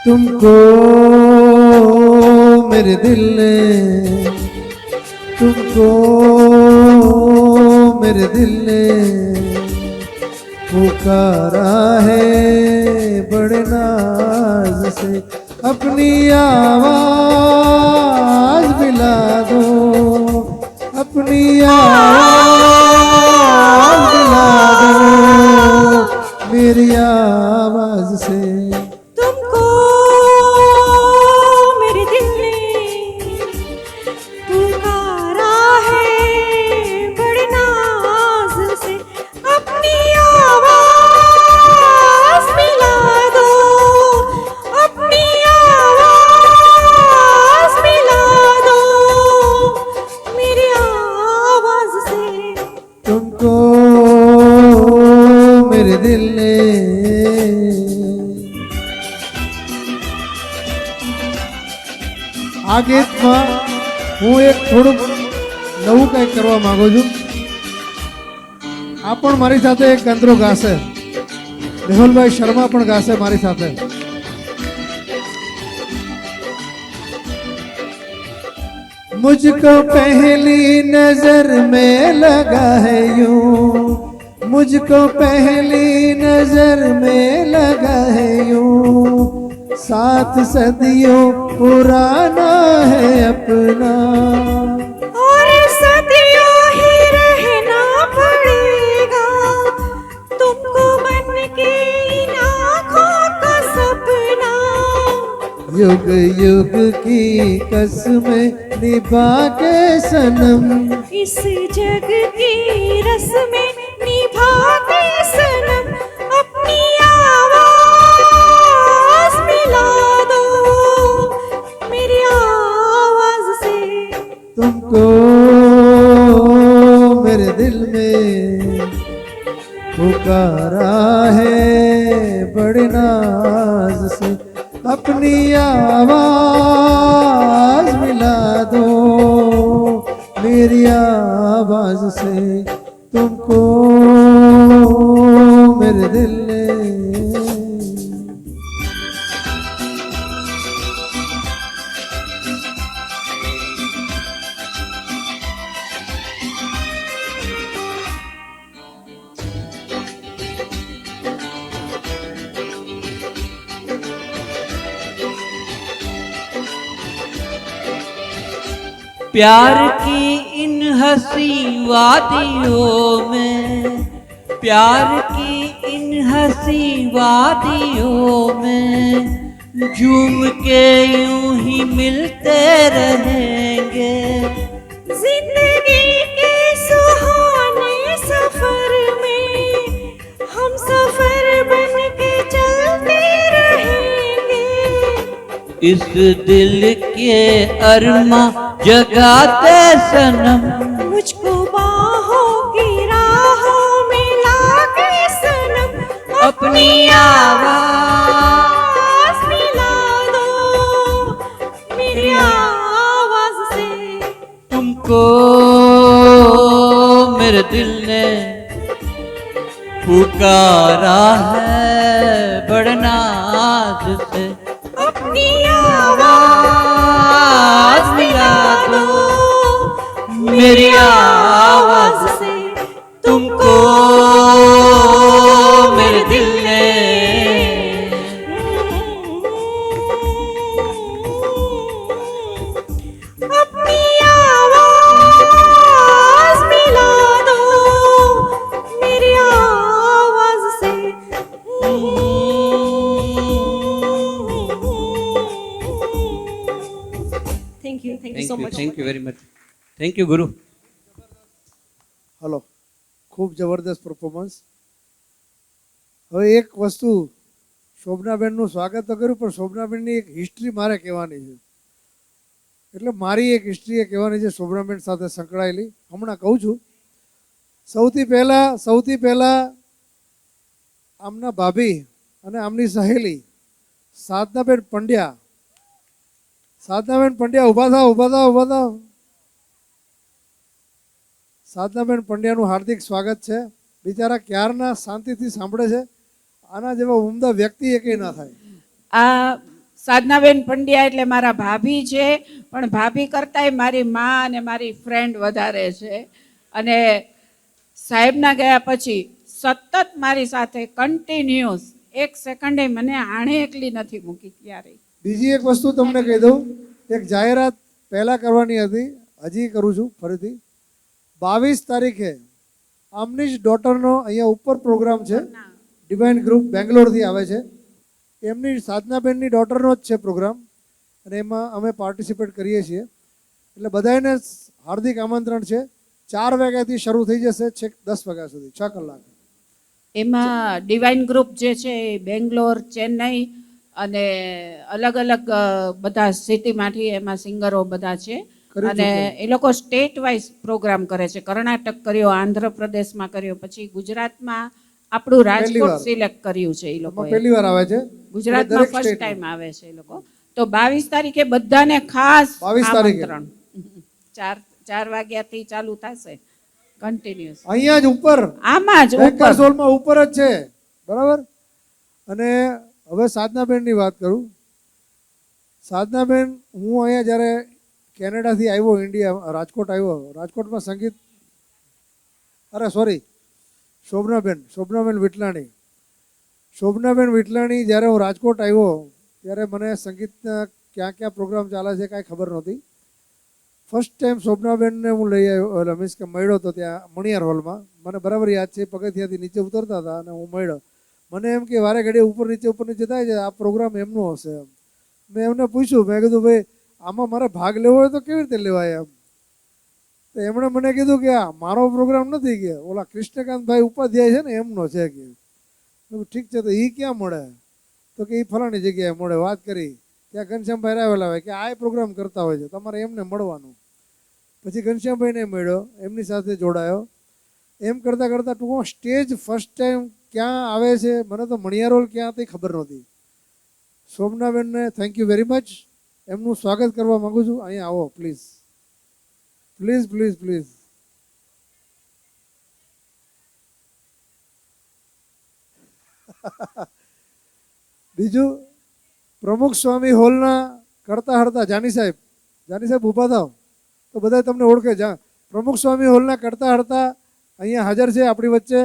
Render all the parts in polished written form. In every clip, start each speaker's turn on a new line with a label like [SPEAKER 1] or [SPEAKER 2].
[SPEAKER 1] तुमको मेरे दिल ने, तुमको मेरे दिल ने पुकारा है बड़े नाज से। अपनी आवाज मिला दो, अपनी आवाज मिला दो मेरी आवाज से।
[SPEAKER 2] तुमको मेरे दिल ने पुकारा है बड़े नाज से। अपनी आवाज मिला दो, अपनी आवाज मिला दो मेरी आवाज से।
[SPEAKER 1] तुमको मेरे दिल ने। આ ગીતમાં હું એક થોડુંક નવું કંઈક કરવા માંગુ છું. આ પણ મારી સાથે એક ગંદરો ગાશે, મેહુલભાઈ શર્મા પણ ગાશે મારી સાથે. मुझको पहली नजर में लगा है यूं, मुझको पहली नजर में लगा है यूं, 7 सदियों पुराना है अपना,
[SPEAKER 2] और सदियों ही रहना पड़ेगा तुमको बन के इन आँखों का सपना।
[SPEAKER 1] युग युग की कसमें निभा के सनम,
[SPEAKER 2] इस जग की रस्में निभा के सनम। अपनी आवाज मिला दो मेरी आवाज से।
[SPEAKER 1] तुमको मेरे दिल में पुकारा है बड़े नाज से। अपनी आवाज मिला दो मेरी आवाज से। तुमको मेरे दिल ने।
[SPEAKER 3] प्यार की इन हंसी वादियों में, प्यार की इन हंसी वादियों में झूम के यूं ही मिलते रहेंगे।
[SPEAKER 2] जिंदगी के सुहाने सफर में हम सफर बन के चलते रहेंगे।
[SPEAKER 3] इस दिल के अरमा जगाते सनम,
[SPEAKER 2] मुझको बाहों की राहों में लाके सनम।
[SPEAKER 3] अपनी
[SPEAKER 2] आवाज मिला दो मेरी आवाज से।
[SPEAKER 3] तुमको मेरे दिल ने पुकारा है बड़े नाज से।
[SPEAKER 2] अपनी आवाज मिला दो
[SPEAKER 3] मेरी आवाज
[SPEAKER 2] से।
[SPEAKER 3] तुमको मेरे दिल ने।
[SPEAKER 2] अपनी आवाज मिला दो मेरी आवाज से। Thank you so much.
[SPEAKER 3] Thank you very much. Thank you Guru.
[SPEAKER 1] Hello, ખૂબ જબરદસ્ત પરફોર્મન્સ. હવે એક વસ્તુ, શોભનાબેનનું સ્વાગત તો કર્યું, પણ શોભનાબેનની એક હિસ્ટ્રી મારે કહેવાની છે. એટલે મારી એક હિસ્ટ્રી એ કહેવાની છે શોભનાબેન સાથે સંકળાયેલી. હમણાં કહું છું. સૌથી પહેલાં આમના ભાભી અને આમની સહેલી સાધનાબેન પંડ્યા. સાધનાબેન પંડ્યા ઊભા થાવ. સાધનાબેન પંડ્યાનું હાર્દિક સ્વાગત છે. બિચારા ક્યારના શાંતિથી સાંભળે છે. આના જેવા ઉમદા વ્યક્તિ એકેય ના થાય.
[SPEAKER 4] આ સાધનાબેન પંડ્યા એટલે મારા ભાભી છે, પણ ભાભી કરતાંય મારી માં અને મારી ફ્રેન્ડ વધારે છે. અને સાહેબના ગયા પછી સતત મારી સાથે કન્ટિન્યુઅસ 1 સેકન્ડે મને આણે એકલી નથી મૂકી ક્યારેય.
[SPEAKER 1] બીજી એક વસ્તુ તમને કહી દઉં, એક જાહેરાત પહેલાં કરવાની હતી, હજી કરું છું ફરીથી. 22 તારીખે આમની જ ડોટરનો અહીંયા ઉપર પ્રોગ્રામ છે. ડિવાઇન ગ્રુપ બેંગ્લોરથી આવે છે. એમની સાધનાબેનની ડોટરનો જ છે પ્રોગ્રામ, અને એમાં અમે પાર્ટિસિપેટ કરીએ છીએ. એટલે બધાને હાર્દિક આમંત્રણ છે. 4 વાગ્યાથી શરૂ થઈ જશે, છેક 10 વાગ્યા સુધી, 6 કલાક.
[SPEAKER 4] એમાં ડિવાઇન ગ્રુપ જે છે એ બેંગ્લોર, ચેન્નઈ અને અલગ અલગ બધા સિટીમાંથી એમાં સિંગરો બધા છે.
[SPEAKER 1] કરી
[SPEAKER 4] અને
[SPEAKER 1] ચૂક્યા.
[SPEAKER 4] એ લોકો સ્ટેટ વાઇઝ પ્રોગ્રામ કરે છે. કર્ણાટક કર્યો, આંધ્રપ્રદેશમાં કર્યો, પછી ગુજરાતમાં આપણું રાજકોટ
[SPEAKER 1] વાર.
[SPEAKER 4] સિલેક્ટ કર્યું છે એ
[SPEAKER 1] એમાં
[SPEAKER 4] લોકોએ.
[SPEAKER 1] પહેલી વાર આવે છે
[SPEAKER 4] ગુજરાતમાં
[SPEAKER 1] દરેક
[SPEAKER 4] ફર્સ્ટ
[SPEAKER 1] સ્ટેટમાં.
[SPEAKER 4] ટાઈમ આવે છે એ લોકો. તો 22 તારીખે બધાને ખાસ
[SPEAKER 1] 22 તારીખે.
[SPEAKER 4] આમંત્રણ. 4 વાગ્યાથી ચાલુ થશે કન્ટિન્યુઅસ.
[SPEAKER 1] અહીંયા જ ઉપર
[SPEAKER 4] આમાં જ
[SPEAKER 1] બેંકર્સ
[SPEAKER 4] ઉપર
[SPEAKER 1] હોલમાં ઉપર જ છે, બરાબર. અને હવે સાધનાબેનની વાત કરું. સાધનાબેન, હું અહીંયા જ્યારે કેનેડાથી આવ્યો, ઇન્ડિયા રાજકોટ આવ્યો, રાજકોટમાં સંગીત, અરે સોરી, શોભનાબેન વિટલાણી. શોભનાબેન વિટલાણી જ્યારે હું રાજકોટ આવ્યો ત્યારે મને સંગીતના ક્યાં ક્યાં પ્રોગ્રામ ચાલે છે કાંઈ ખબર નહોતી. ફર્સ્ટ ટાઈમ શોભનાબેનને હું લઈ આવ્યો, મીન્સ કે મળ્યો હતો ત્યાં મણિયાર હોલમાં. મને બરાબર યાદ છે, પગથિયાથી નીચે ઉતરતા હતા અને હું મળ્યો. મને એમ કે વારે ઘડીએ ઉપર નીચે થાય છે, આ પ્રોગ્રામ એમનો હશે એમ. મેં એમને પૂછ્યું, મેં કીધું ભાઈ આમાં મારે ભાગ લેવો હોય તો કેવી રીતે લેવાય એમ. તો એમણે મને કીધું કે આ મારો પ્રોગ્રામ નથી, કે ઓલા કૃષ્ણકાંતભાઈ ઉપાધ્યાય છે ને એમનો છે કે. ઠીક છે, તો એ ક્યાં મળે? તો કે એ ફલાણી જગ્યાએ મળે. વાત કરી ત્યાં ઘનશ્યામભાઈ આવેલા હોય કે આ પ્રોગ્રામ કરતા હોય છે, તમારે એમને મળવાનું. પછી ઘનશ્યામભાઈને મળ્યો, એમની સાથે જોડાયો. એમ કરતાં કરતાં ટૂંકમાં સ્ટેજ ફર્સ્ટ ટાઈમ ક્યાં આવે છે, મને તો મણિયારોલ ક્યાં હતી ખબર નહોતી. શોભનાબેનને થેન્ક યુ વેરી મચ. એમનું સ્વાગત કરવા માગું છું. અહીંયા આવો પ્લીઝ, પ્લીઝ પ્લીઝ પ્લીઝ. બીજું, પ્રમુખ સ્વામી હોલના કરતા હરતા જાની સાહેબ ઊભા થાવ તો બધા તમને ઓળખે. પ્રમુખ સ્વામી હોલના કરતા હરતા અહીંયા હાજર છે આપણી વચ્ચે.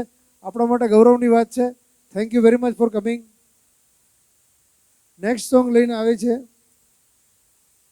[SPEAKER 1] આપણા માટે ગૌરવની વાત છે. Thank you very much for coming. Next song લઈને આવે છે